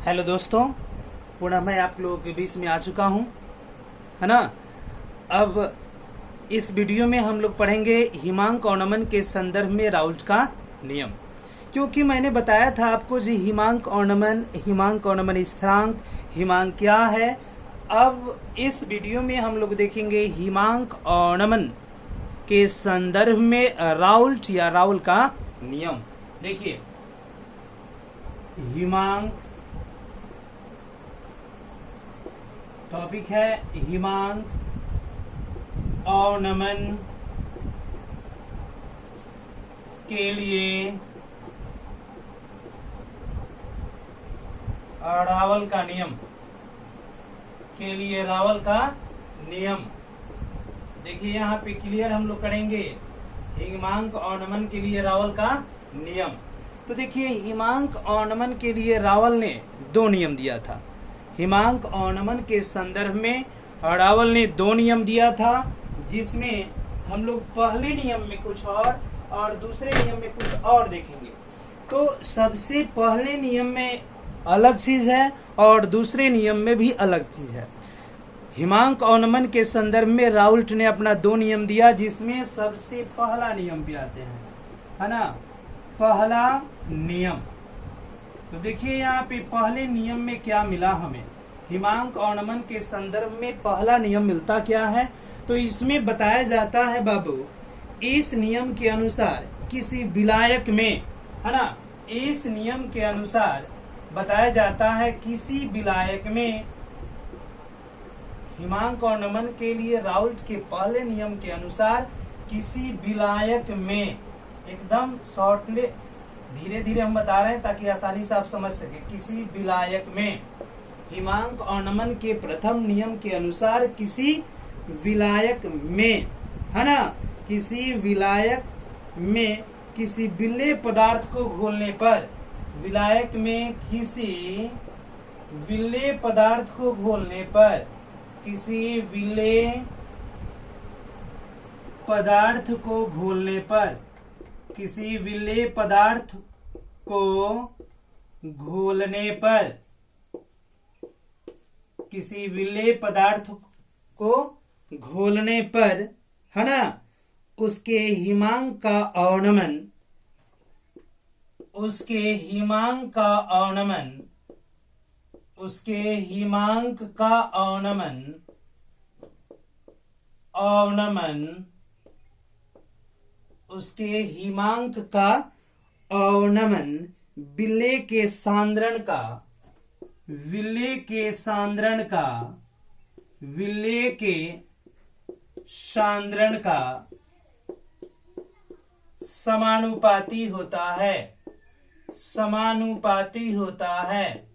Hello दोस्तों, पुनः मैं आप लोगों के बीच में आ चुका हूं, है ना। अब इस वीडियो में हम लोग पढ़ेंगे हिमांक और नमन के संदर्भ में राउल्ट का नियम। क्योंकि मैंने बताया था आपको जी हिमांक और नमन स्थिरांक हिमांक क्या है। अब इस वीडियो में हम लोग देखेंगे हिमांक और नमन के संदर्भ में राउल्ट या राउल का नियम। देखिए, हिमांक टॉपिक है हिमांक और नमन के लिए रावल का नियम देखिए यहाँ पे क्लियर हम लोग करेंगे हिमांक और नमन के लिए रावल का नियम। तो देखिए, हिमांक और नमन के लिए रावल ने दो नियम दिया था। हिमांक और नमन के संदर्भ में रावल ने दो नियम दिया था, जिसमें हम लोग पहले नियम में कुछ और दूसरे नियम में कुछ और देखेंगे। तो सबसे पहले नियम में अलग चीज है और दूसरे नियम में भी अलग चीज है। हिमांक और नमन के संदर्भ में राउल्ट ने अपना दो नियम दिया, जिसमें सबसे पहला नियम भी आते हैं, है ना। पहला नियम, तो देखिए यहाँ पे पहले नियम में क्या मिला हमें। हिमांक और नमन के संदर्भ में पहला नियम मिलता क्या है, तो इसमें बताया जाता है बाबू, इस नियम के अनुसार किसी विलायक में, है ना, इस नियम के अनुसार बताया जाता है किसी विलायक में, हिमांक और नमन के लिए राउल्ट के पहले नियम के अनुसार किसी विलायक में, एकदम शॉर्टली धीरे धीरे हम बता रहे हैं ताकि आसानी से आप समझ सके, किसी विलायक में हिमांक और नमन के प्रथम नियम के अनुसार किसी विलायक में, है ना, किसी विलायक में किसी विलेय पदार्थ को घोलने पर, विलायक में किसी विलेय पदार्थ को घोलने पर, किसी विलेय पदार्थ को घोलने पर, किसी विलेय पदार्थ को घोलने पर, किसी विलेय पदार्थ को घोलने पर, है ना, उसके हिमांक का अवनमन, उसके हिमांक का अवनमन, उसके हिमांक का अवनमन, उसके हिमांक का अवनमन विलेय के सांद्रण का, विलेय के सांद्रण का, विलेय के सांद्रण का समानुपाती होता है, समानुपाती होता है,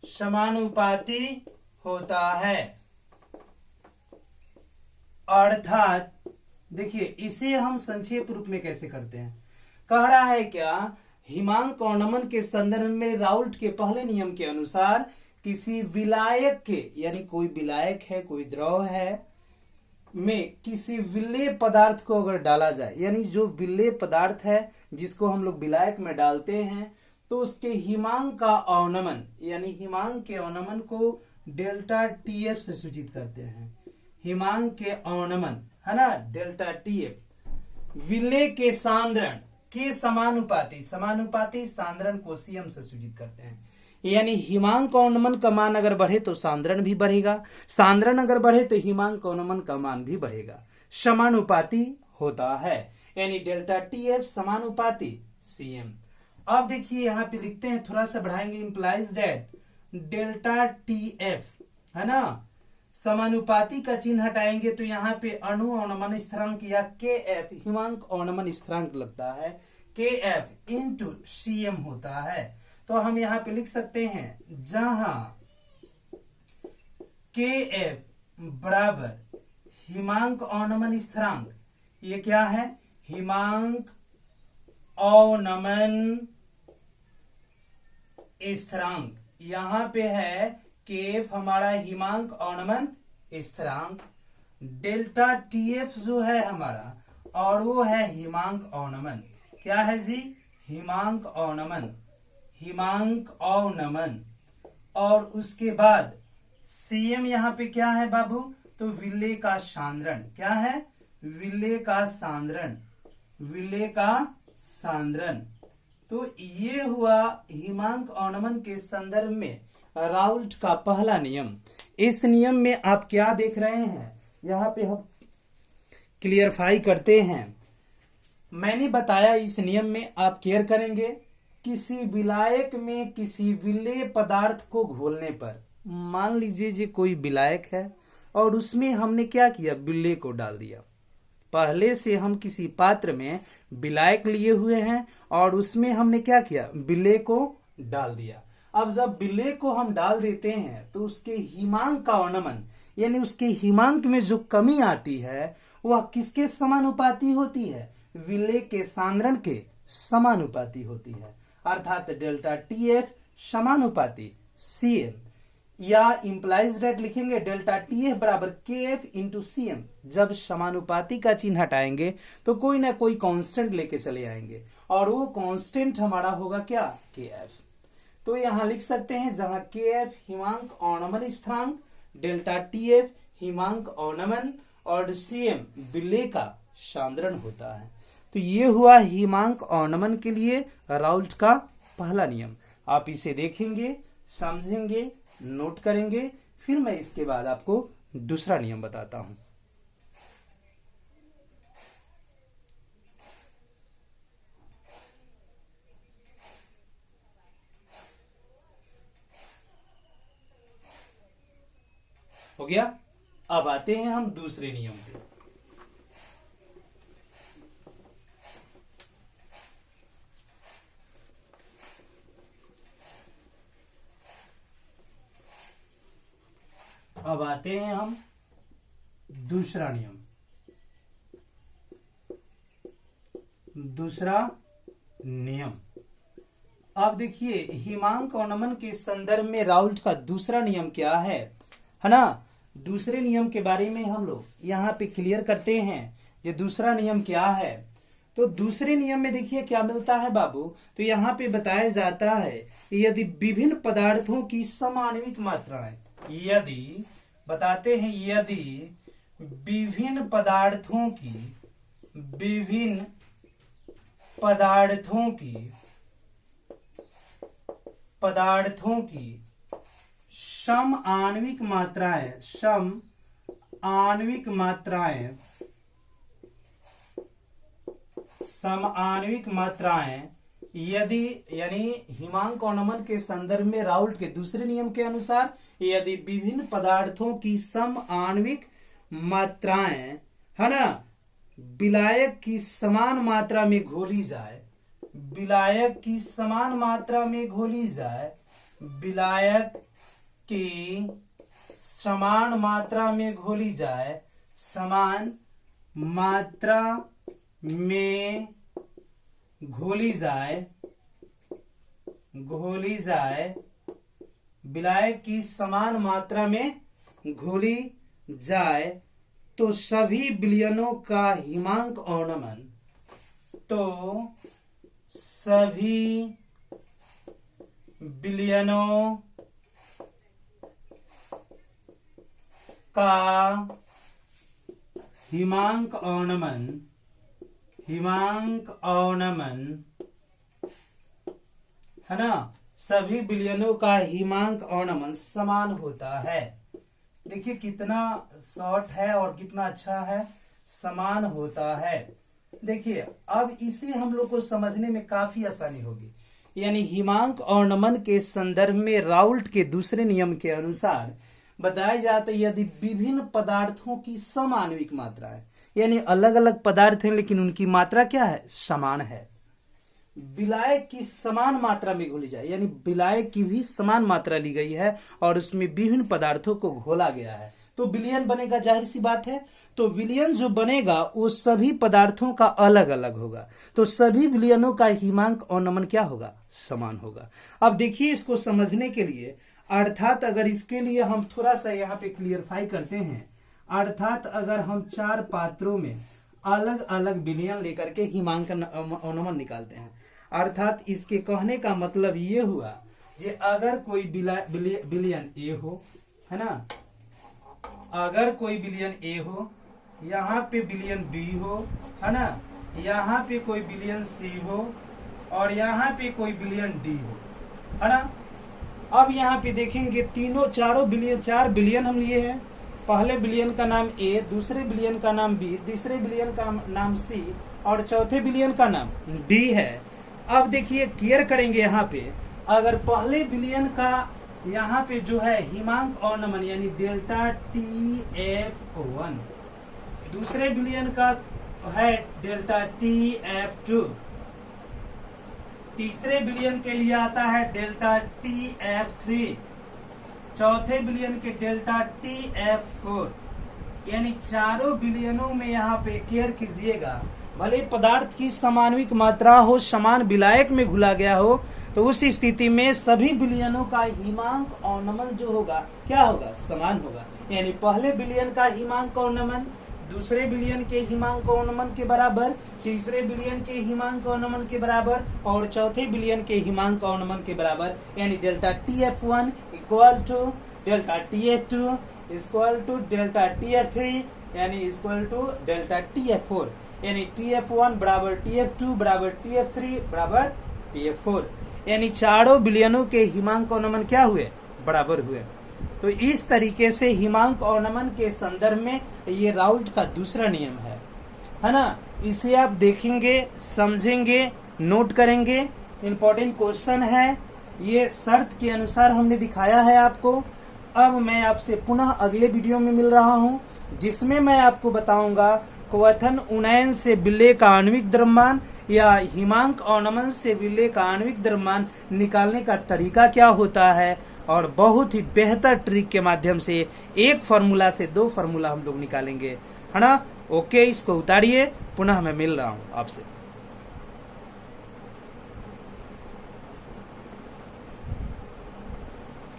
समानुपाती होता है। अर्थात देखिए, इसे हम संक्षेप रूप में कैसे करते हैं। कह रहा है क्या, हिमांक और नमन के संदर्भ में राउल्ट के पहले नियम के अनुसार किसी विलायक के, यानी कोई विलायक है, कोई द्रव है, में किसी विलेय पदार्थ को अगर डाला जाए, यानी जो विलेय पदार्थ है जिसको हम लोग विलायक में डालते हैं, तो उसके हिमांक का अवनमन, यानी हिमांक के अवनमन को डेल्टा टीएफ से सूचित करते हैं। हिमांक के अवनमन, है ना, डेल्टा टीएफ विलेय के सांद्रण के समानुपाती, समानुपाती सांद्रण को सीएम से सूचित करते हैं। यानी हिमांक और नमन का मान अगर बढ़े तो सांद्रण भी बढ़ेगा, सांद्रण अगर बढ़े तो हिमांक और नमन का मान भी बढ़ेगा, समानुपाती होता है। यानी डेल्टा टीएफ समानुपाती सीएम। अब देखिए यहाँ पे लिखते हैं, थोड़ा सा बढ़ाएंगे, इंप्लाइज दैट डेल्टा टीएफ, है ना, समानुपाती का चिन्ह हटाएंगे तो यहाँ पे अणु अवनमन स्थिरांक या के एफ, हिमांक अवनमन स्थिरांक लगता है, के एफ इंटू सीएम होता है। तो हम यहाँ पे लिख सकते हैं, जहां के एफ बराबर हिमांक अवनमन स्थिरांक, ये क्या है, हिमांक अवनमन स्थिरांक, यहां पे है केएफ हमारा हिमांक अवनमन स्थिरांक, डेल्टा टीएफ जो है हमारा, और वो है हिमांक अवनमन। क्या है जी, हिमांक अवनमन, हिमांक और नमन, और उसके बाद सीएम यहाँ पे क्या है बाबू, तो विलेय का सांद्रण। क्या है, विलेय का सांद्रण, विलेय का सांद्रण। तो ये हुआ हिमांक और नमन के संदर्भ में राउल्ट का पहला नियम। इस नियम में आप क्या देख रहे हैं, यहाँ पे हम क्लियरफाई करते हैं। मैंने बताया इस नियम में आप केयर करेंगे, किसी विलायक में किसी विलेय पदार्थ को घोलने पर, मान लीजिए ये कोई विलायक है और उसमें हमने क्या किया, विलेय को डाल दिया। पहले से हम किसी पात्र में विलायक लिए हुए हैं और उसमें हमने क्या किया, विलेय को डाल दिया। अब जब विलेय को हम डाल देते हैं तो उसके हिमांक का अवनमन, यानी उसके हिमांक में जो कमी आती है वह किसके समानुपाती होती है, विलेय के सांद्रण के समानुपाती होती है। अर्थात डेल्टा TF समानुपाती CM, या इंप्लाइज रेट लिखेंगे डेल्टा TF बराबर KF इंटू CM। जब समानुपाती का चिन्ह हटाएंगे तो कोई ना कोई कांस्टेंट लेके चले आएंगे और वो कांस्टेंट हमारा होगा क्या, KF। तो यहां लिख सकते हैं जहां KF हिमांक अवनमन स्थिरांक, डेल्टा TF हिमांक अवनमन और CM विलेय का सांद्रण होता है। तो ये हुआ हिमांक अवनमन के लिए राउल्ट का पहला नियम। आप इसे देखेंगे, समझेंगे, नोट करेंगे, फिर मैं इसके बाद आपको दूसरा नियम बताता हूं। हो गया। अब आते हैं हम दूसरे नियम पे। अब आते हैं हम दूसरा नियम। दूसरा नियम, अब देखिए हिमांक और नमन के संदर्भ में राउल्ट का दूसरा नियम क्या है ना। दूसरे नियम के बारे में हम लोग यहाँ पे क्लियर करते हैं, ये दूसरा नियम क्या है। तो दूसरे नियम में देखिए क्या मिलता है बाबू, तो यहाँ पे बताया जाता है यदि विभिन्न पदार्थों की समाण्विक मात्राएं, यदि बताते हैं यदि विभिन्न पदार्थों की सम आणविक मात्राएं यदि, यानी हिमांक और नमन के संदर्भ में राउल्ट के दूसरे नियम के अनुसार यदि विभिन्न पदार्थों की सम आणविक मात्राएं है ना विलायक की समान मात्रा में घोली जाए, विलायक की समान मात्रा में घोली जाए, विलायक की समान मात्रा में घोली जाए, समान मात्रा में घोली जाए, विलायक की समान मात्रा में घोली जाए, तो सभी विलयनों का हिमांक और नमन, तो सभी विलयनों का हिमांक और नमन है ना, सभी विलयनों का हिमांक और नमन समान होता है। देखिए कितना शॉर्ट है और कितना अच्छा है, समान होता है। देखिए अब इसे हम लोग को समझने में काफी आसानी होगी। यानी हिमांक और नमन के संदर्भ में राउल्ट के दूसरे नियम के अनुसार बताया जाता है यदि विभिन्न पदार्थों की सम आणविक मात्रा है, यानी अलग अलग पदार्थ हैं लेकिन उनकी मात्रा क्या है, समान है, विलायक की समान मात्रा में घोली जाए, यानी विलायक की भी समान मात्रा ली गई है और उसमें विभिन्न पदार्थों को घोला गया है, तो विलयन बनेगा, जाहिर सी बात है। तो विलयन जो बनेगा वो सभी पदार्थों का अलग अलग होगा, तो सभी विलयनों का हिमांक और नमन क्या होगा, समान होगा। अब देखिए इसको समझने के लिए, अर्थात अगर इसके लिए हम थोड़ा सा यहाँ पे क्लियरफाई करते हैं, अर्थात अगर हम 4 पात्रों में अलग अलग विलयन लेकर के हिमांक और नमन निकालते हैं, अर्थात इसके कहने का मतलब ये हुआ कि अगर कोई बिलियन ए हो, है ना, अगर कोई बिलियन ए हो, यहाँ पे बिलियन बी हो, है ना, यहाँ पे कोई बिलियन सी हो और यहाँ पे कोई बिलियन डी हो, है ना। अब यहाँ पे देखेंगे चार बिलियन हम लिए हैं। पहले बिलियन का नाम ए, दूसरे बिलियन का नाम बी, तीसरे बिलियन का नाम सी और चौथे बिलियन का नाम डी है। अब देखिए क्लियर करेंगे यहाँ पे, अगर पहले बिलियन का यहाँ पे जो है हिमांक ऑर्नामेंट यानी डेल्टा TF1, दूसरे बिलियन का है डेल्टा TF2, तीसरे बिलियन के लिए आता है डेल्टा TF3, चौथे बिलियन के डेल्टा TF4, यानी चारों बिलियनों में यहाँ पे केयर कीजिएगा, भले पदार्थ की समान्विक मात्रा हो, समान विलायक में घुला गया हो, तो उस स्थिति में सभी बिलियनों का हिमांक ऑर्नामेंट जो होगा क्या होगा, समान होगा। यानी पहले बिलियन का हिमांक ऑर्नामेंट दूसरे बिलियन के हिमांक ऑर्नामेंट के बराबर, तीसरे बिलियन के हिमांक ऑर्नामेंट के बराबर और चौथे बिलियन के हिमांक ऑर्नामेंट के बराबर, यानी delta TF1 equal to delta TF2 equal to delta TF3 यानी इक्वल टू डेल्टा TF4, यानी TF1 बराबर TF2 बराबर TF3 बराबर TF4, यानी चारों बिलियनों के हिमांक ऑर्नामेंट क्या हुए, बराबर हुए। तो इस तरीके से हिमांक ऑर्नामेंट के संदर्भ में ये राउल्ट का दूसरा नियम है ना। इसे आप देखेंगे, समझेंगे, नोट करेंगे। इम्पोर्टेंट क्वेश्चन है, ये शर्त के अनुसार हमने दिखाया है आपको। अब मैं आपसे पुनः अगले वीडियो में मिल रहा हूँ, जिसमें मैं आपको बताऊंगा क्वथन उन्नयन से विलेय का आणविक द्रव्यमान या हिमांक ऑर्नामेंट से विलेय का आणविक द्रव्यमान निकालने का तरीका क्या होता है, और बहुत ही बेहतर ट्रिक के माध्यम से एक फॉर्मूला से 2 फॉर्मूला हम लोग निकालेंगे, है ना। ओके, इसको उतारिए, पुनः मैं मिल रहा हूँ आपसे।